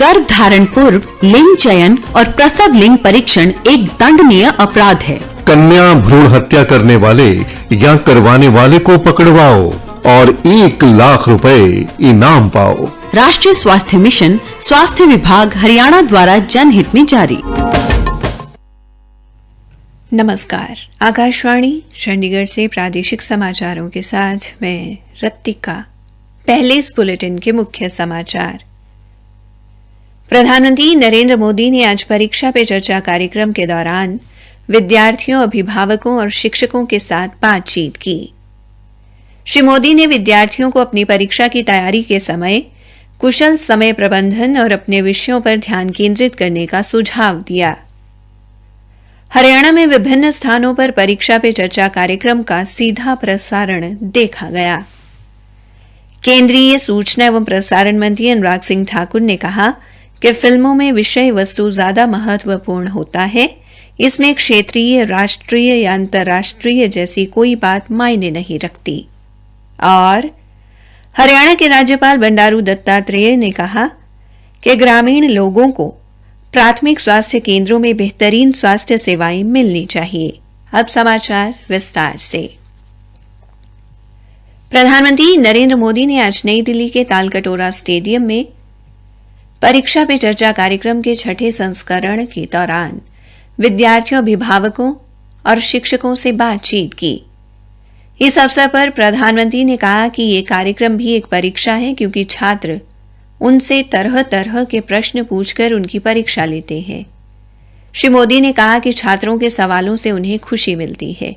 गर्भ धारण पूर्व लिंग चयन और प्रसव लिंग परीक्षण एक दंडनीय अपराध है। कन्या भ्रूण हत्या करने वाले या करवाने वाले को पकड़वाओ और 1 लाख रुपए इनाम पाओ। राष्ट्रीय स्वास्थ्य मिशन, स्वास्थ्य विभाग, हरियाणा द्वारा जनहित में जारी। नमस्कार, आकाशवाणी चंडीगढ़ से प्रादेशिक समाचारों के साथ मैं रत्तिका। पहले इस बुलेटिन के मुख्य समाचार। प्रधानमंत्री नरेंद्र मोदी ने आज परीक्षा पे चर्चा कार्यक्रम के दौरान विद्यार्थियों, अभिभावकों और शिक्षकों के साथ बातचीत की। श्री मोदी ने विद्यार्थियों को अपनी परीक्षा की तैयारी के समय कुशल समय प्रबंधन और अपने विषयों पर ध्यान केंद्रित करने का सुझाव दिया। हरियाणा में विभिन्न स्थानों पर परीक्षा पे चर्चा कार्यक्रम का सीधा प्रसारण देखा गया। केंद्रीय सूचना एवं प्रसारण मंत्री अनुराग सिंह ठाकुर ने कहा कि फिल्मों में विषय वस्तु ज्यादा महत्वपूर्ण होता है। इसमें क्षेत्रीय, राष्ट्रीय या अंतर्राष्ट्रीय जैसी कोई बात मायने नहीं रखती। और हरियाणा के राज्यपाल बंडारू दत्तात्रेय ने कहा कि ग्रामीण लोगों को प्राथमिक स्वास्थ्य केंद्रों में बेहतरीन स्वास्थ्य सेवाएं मिलनी चाहिए। अब समाचार विस्तार से। प्रधानमंत्री नरेंद्र मोदी ने आज नई दिल्ली के तालकटोरा स्टेडियम में परीक्षा पे चर्चा कार्यक्रम के 6ठे संस्करण के दौरान विद्यार्थियों, अभिभावकों और शिक्षकों से बातचीत की। इस अवसर पर प्रधानमंत्री ने कहा कि यह कार्यक्रम भी एक परीक्षा है, क्योंकि छात्र उनसे तरह तरह के प्रश्न पूछकर उनकी परीक्षा लेते हैं। श्री मोदी ने कहा कि छात्रों के सवालों से उन्हें खुशी मिलती है।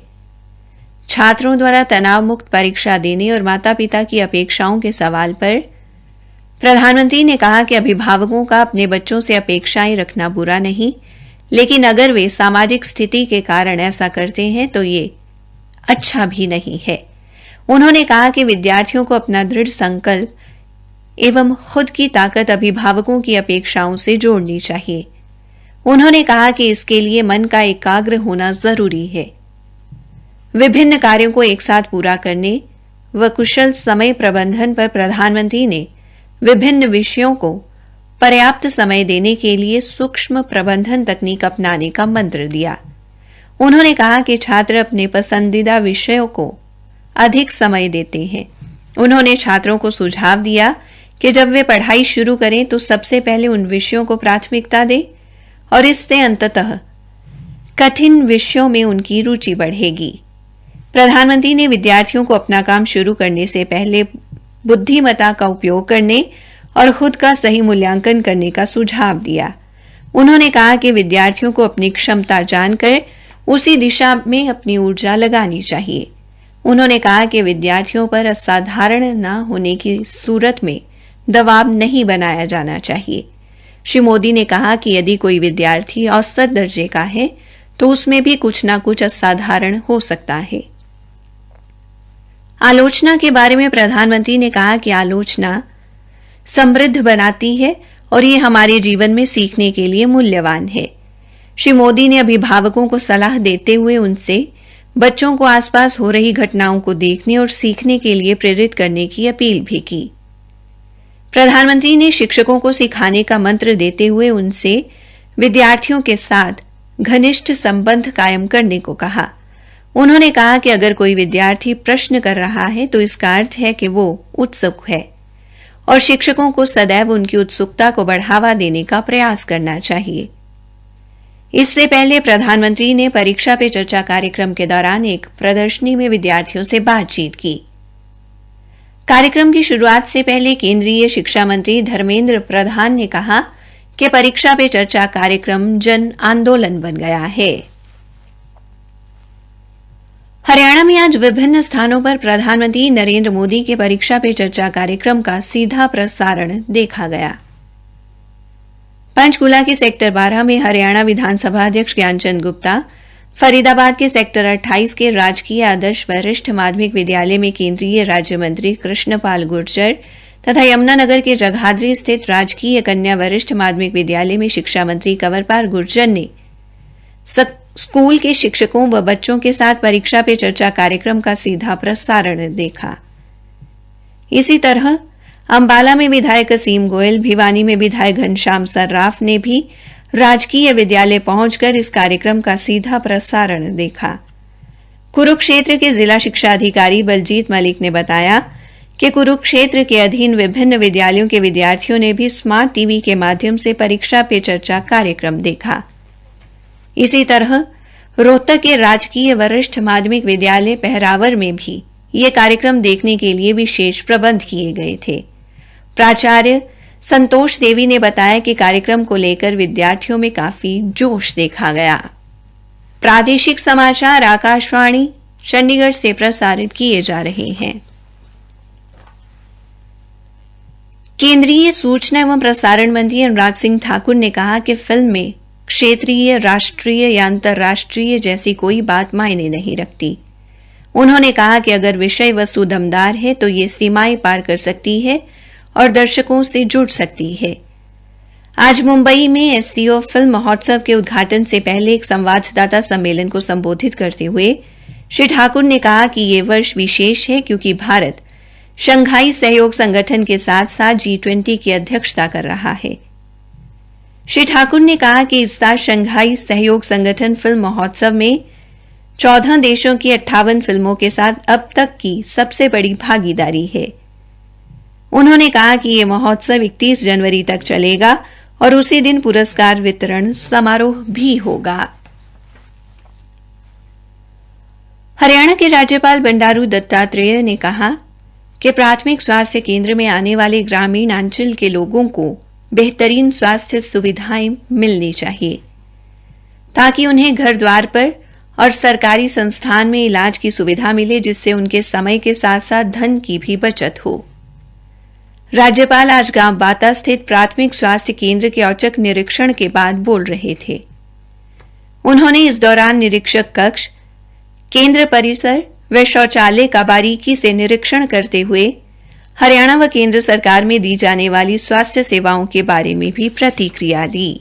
छात्रों द्वारा तनाव मुक्त परीक्षा देने और माता-पिता की अपेक्षाओं के सवाल पर प्रधानमंत्री ने कहा कि अभिभावकों का अपने बच्चों से अपेक्षाएं रखना बुरा नहीं, लेकिन अगर वे सामाजिक स्थिति के कारण ऐसा करते हैं तो ये अच्छा भी नहीं है। उन्होंने कहा कि विद्यार्थियों को अपना दृढ़ संकल्प एवं खुद की ताकत अभिभावकों की अपेक्षाओं से जोड़नी चाहिए। उन्होंने कहा कि इसके लिए मन का एकाग्र होना जरूरी है। विभिन्न कार्यों को एक साथ पूरा करने व कुशल समय प्रबंधन पर प्रधानमंत्री ने विभिन्न विषयों को पर्याप्त समय देने के लिए सूक्ष्म प्रबंधन तकनीक अपनाने का मंत्र दिया। उन्होंने कहा कि छात्र अपने पसंदीदा विषयों को अधिक समय देते हैं। उन्होंने छात्रों को सुझाव दिया कि जब वे पढ़ाई शुरू करें तो सबसे पहले उन विषयों को प्राथमिकता दें और इससे अंततः कठिन विषयों में उनकी रुचि बढ़ेगी। प्रधानमंत्री ने विद्यार्थियों को अपना काम शुरू करने से पहले बुद्धिमत्ता का उपयोग करने और खुद का सही मूल्यांकन करने का सुझाव दिया। उन्होंने कहा कि विद्यार्थियों को अपनी क्षमता जानकर उसी दिशा में अपनी ऊर्जा लगानी चाहिए। उन्होंने कहा कि विद्यार्थियों पर असाधारण न होने की सूरत में दबाव नहीं बनाया जाना चाहिए। श्री मोदी ने कहा कि यदि कोई विद्यार्थी औसत दर्जे का है तो उसमें भी कुछ न कुछ असाधारण हो सकता है। आलोचना के बारे में प्रधानमंत्री ने कहा कि आलोचना समृद्ध बनाती है और ये हमारे जीवन में सीखने के लिए मूल्यवान है। श्री मोदी ने अभिभावकों को सलाह देते हुए उनसे बच्चों को आसपास हो रही घटनाओं को देखने और सीखने के लिए प्रेरित करने की अपील भी की। प्रधानमंत्री ने शिक्षकों को सिखाने का मंत्र देते हुए उनसे विद्यार्थियों के साथ घनिष्ठ संबंध कायम करने को कहा। उन्होंने कहा कि अगर कोई विद्यार्थी प्रश्न कर रहा है तो इसका अर्थ है कि वो उत्सुक है और शिक्षकों को सदैव उनकी उत्सुकता को बढ़ावा देने का प्रयास करना चाहिए। इससे पहले प्रधानमंत्री ने परीक्षा पे चर्चा कार्यक्रम के दौरान एक प्रदर्शनी में विद्यार्थियों से बातचीत की। कार्यक्रम की शुरुआत से पहले केंद्रीय शिक्षा मंत्री धर्मेंद्र प्रधान ने कहा कि परीक्षा पे चर्चा कार्यक्रम जन आंदोलन बन गया है। हरियाणा में आज विभिन्न स्थानों पर प्रधानमंत्री नरेंद्र मोदी के परीक्षा पे चर्चा कार्यक्रम का सीधा प्रसारण देखा गया। पंचकूला के सेक्टर 12 में हरियाणा विधानसभा अध्यक्ष ज्ञानचंद गुप्ता, फरीदाबाद के सेक्टर 28 के राजकीय आदर्श वरिष्ठ माध्यमिक विद्यालय में केंद्रीय राज्य मंत्री कृष्णपाल गुर्जर तथा यमुनानगर के जगाधरी स्थित राजकीय कन्या वरिष्ठ माध्यमिक विद्यालय में शिक्षा मंत्री कंवरपाल गुर्जर ने स्कूल के शिक्षकों व बच्चों के साथ परीक्षा पे चर्चा कार्यक्रम का सीधा प्रसारण देखा। इसी तरह अंबाला में विधायक असीम गोयल, भिवानी में विधायक घनश्याम सर्राफ ने भी राजकीय विद्यालय पहुंचकर इस कार्यक्रम का सीधा प्रसारण देखा। कुरुक्षेत्र के जिला शिक्षा अधिकारी बलजीत मलिक ने बताया कि कुरुक्षेत्र के अधीन विभिन्न विद्यालयों के विद्यार्थियों ने भी स्मार्ट टीवी के माध्यम से परीक्षा पे चर्चा कार्यक्रम देखा। इसी तरह रोहतक के राजकीय वरिष्ठ माध्यमिक विद्यालय पहरावर में भी ये कार्यक्रम देखने के लिए विशेष प्रबंध किए गए थे। प्राचार्य संतोष देवी ने बताया कि कार्यक्रम को लेकर विद्यार्थियों में काफी जोश देखा गया। प्रादेशिक समाचार आकाशवाणी चंडीगढ़ से प्रसारित किए जा रहे हैं। केंद्रीय सूचना एवं प्रसारण मंत्री अनुराग सिंह ठाकुर ने कहा कि फिल्म में क्षेत्रीय, राष्ट्रीय या अंतर्राष्ट्रीय जैसी कोई बात मायने नहीं रखती। उन्होंने कहा कि अगर विषय वस्तु दमदार है तो ये सीमाएं पार कर सकती है और दर्शकों से जुड़ सकती है। आज मुंबई में एससीओ फिल्म महोत्सव के उद्घाटन से पहले एक संवाददाता सम्मेलन को संबोधित करते हुए श्री ठाकुर ने कहा कि ये वर्ष विशेष है क्योंकि भारत शंघाई सहयोग संगठन के साथ साथ G20 की अध्यक्षता कर रहा है। श्री ठाकुर ने कहा कि इस साल शंघाई सहयोग संगठन फिल्म महोत्सव में 14 देशों की 58 फिल्मों के साथ अब तक की सबसे बड़ी भागीदारी है। उन्होंने कहा कि यह महोत्सव 31 जनवरी तक चलेगा और उसी दिन पुरस्कार वितरण समारोह भी होगा। हरियाणा के राज्यपाल बंडारू दत्तात्रेय ने कहा कि प्राथमिक स्वास्थ्य केंद्र में आने वाले ग्रामीण अंचल के लोगों को बेहतरीन स्वास्थ्य सुविधाएं मिलनी चाहिए ताकि उन्हें घर द्वार पर और सरकारी संस्थान में इलाज की सुविधा मिले, जिससे उनके समय के साथ साथ धन की भी बचत हो। राज्यपाल आज गांव बाता स्थित प्राथमिक स्वास्थ्य केंद्र के औचक निरीक्षण के बाद बोल रहे थे। उन्होंने इस दौरान निरीक्षक कक्ष, केंद्र परिसर व शौचालय का बारीकी से निरीक्षण करते हुए हरियाणा व केंद्र सरकार में दी जाने वाली स्वास्थ्य सेवाओं के बारे में भी प्रतिक्रिया दी।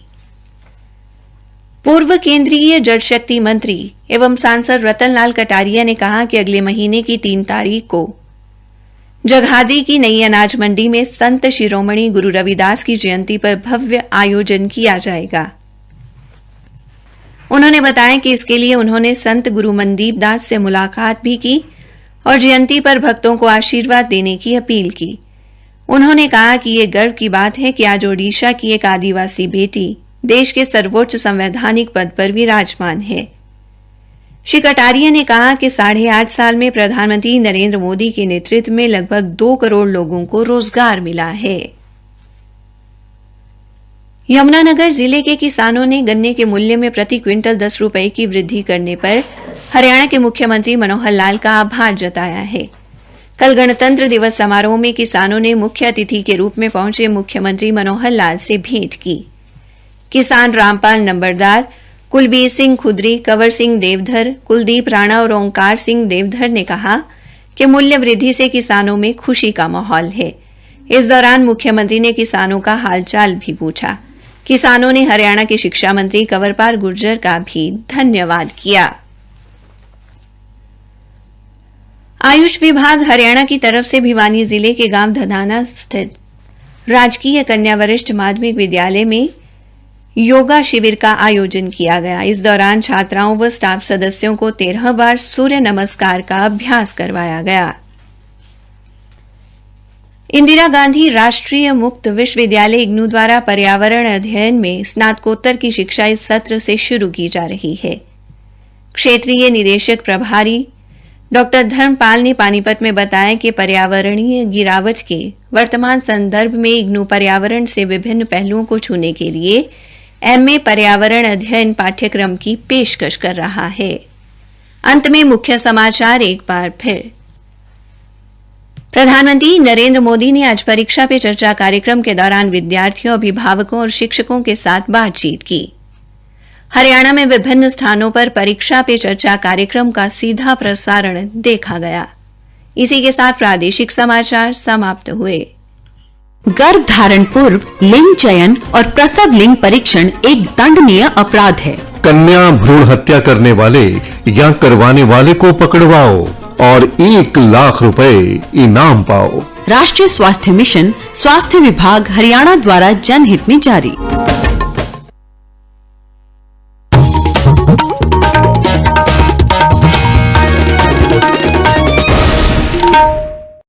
पूर्व केंद्रीय जल शक्ति मंत्री एवं सांसद रतनलाल कटारिया ने कहा कि अगले महीने की 3 तारीख को जगाधरी की नई अनाज मंडी में संत शिरोमणि गुरु रविदास की जयंती पर भव्य आयोजन किया जाएगा। उन्होंने बताया कि इसके लिए उन्होंने संत गुरु मनदीप दास से मुलाकात भी की और जयंती पर भक्तों को आशीर्वाद देने की अपील की। उन्होंने कहा कि यह गर्व की बात है कि आज ओडिशा की एक आदिवासी बेटी देश के सर्वोच्च संवैधानिक पद पर विराजमान है। श्री कटारिया ने कहा कि 8.5 साल में प्रधानमंत्री नरेंद्र मोदी के नेतृत्व में लगभग 2 करोड़ लोगों को रोजगार मिला है। यमुनानगर जिले के किसानों ने गन्ने के मूल्य में प्रति क्विंटल 10 रुपए की वृद्धि करने पर हरियाणा के मुख्यमंत्री मनोहर लाल का आभार जताया है। कल गणतंत्र दिवस समारोह में किसानों ने मुख्य अतिथि के रूप में पहुंचे मुख्यमंत्री मनोहर लाल से भेंट की। किसान रामपाल नंबरदार, कुलबीर सिंह खुदरी, कंवर सिंह देवधर, कुलदीप राणा और ओंकार सिंह देवधर ने कहा कि मूल्य वृद्धि से किसानों में खुशी का माहौल है। इस दौरान मुख्यमंत्री ने किसानों का हालचाल भी पूछा। किसानों ने हरियाणा के शिक्षा मंत्री कंवरपाल गुर्जर का भी धन्यवाद किया। आयुष विभाग हरियाणा की तरफ से भिवानी जिले के गांव धनाना स्थित राजकीय कन्या वरिष्ठ माध्यमिक विद्यालय में योगा शिविर का आयोजन किया गया। इस दौरान छात्राओं व स्टाफ सदस्यों को 13 बार सूर्य नमस्कार का अभ्यास करवाया गया। इंदिरा गांधी राष्ट्रीय मुक्त विश्वविद्यालय इग्नू द्वारा पर्यावरण अध्ययन में स्नातकोत्तर की शिक्षा इस सत्र से शुरू की जा रही है। क्षेत्रीय निदेशक प्रभारी डॉक्टर धर्मपाल ने पानीपत में बताया कि पर्यावरणीय गिरावट के वर्तमान संदर्भ में इग्नू पर्यावरण से विभिन्न पहलुओं को छूने के लिए एमए पर्यावरण अध्ययन पाठ्यक्रम की पेशकश कर रहा है। अंत में मुख्य समाचार एक बार फिर। प्रधानमंत्री नरेंद्र मोदी ने आज परीक्षा पे चर्चा कार्यक्रम के दौरान विद्यार्थियों, अभिभावकों और शिक्षकों के साथ बातचीत की। हरियाणा में विभिन्न स्थानों पर परीक्षा पे चर्चा कार्यक्रम का सीधा प्रसारण देखा गया। इसी के साथ प्रादेशिक समाचार समाप्त हुए। गर्भ धारण पूर्व लिंग चयन और प्रसव लिंग परीक्षण एक दंडनीय अपराध है। कन्या भ्रूण हत्या करने वाले या करवाने वाले को पकड़वाओ और 1 लाख रुपए इनाम पाओ। राष्ट्रीय स्वास्थ्य मिशन, स्वास्थ्य विभाग हरियाणा द्वारा जनहित में जारी।